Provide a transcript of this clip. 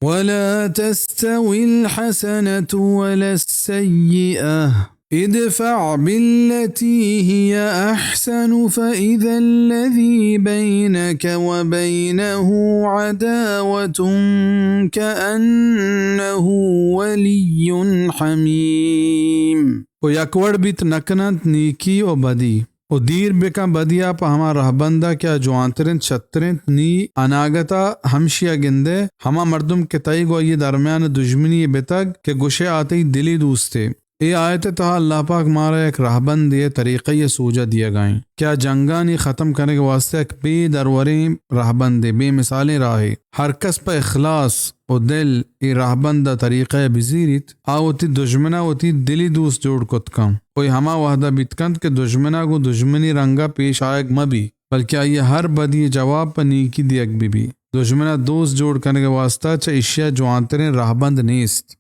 वला तस्तविल हसनतु वलस्सय्यिअह इदफ़अ बिल्लती हिय अहसनु फ़इज़ल्लज़ी बैनक व बैनहु अदावतुन कअन्नहु वलियुन हमीम। ओ यकवड़ बित नकनत नीकी व बदी ओ दीर बेका बदिया पा हमा रहबंदा क्या जुआंतरिन छत्तरिन नी अनागता हमशिया गिंदे हमा मर्दुम के तई गो ये दरमियान दुश्मनी बेतग के गुशे आते दिली दूसते। ये आयत तहा अल्लाह पाक मारा एक रहबंद ये तरीक़े ये सूजा दिया गए क्या जंगा नी ख़त्म करने के वास्ते एक बेदरवरे रहबंद बेमिसालें राहे हर कस पर इखलास और दिल ये रहबंद तरीक़े बिजीरित आवती दुश्मना होती दिली दूस जोड़ कुत कम कोई हमा वहदा बितकंत के दुश्मना को दुश्मनी रंगा पेश आयक मबी बल्कि ये हर बदी जवाब पर नीकी दियक भी दुश्मना दोस्त जोड़ करने के वास्ता च इशिया जो आंतरे रहबंद नेस्त।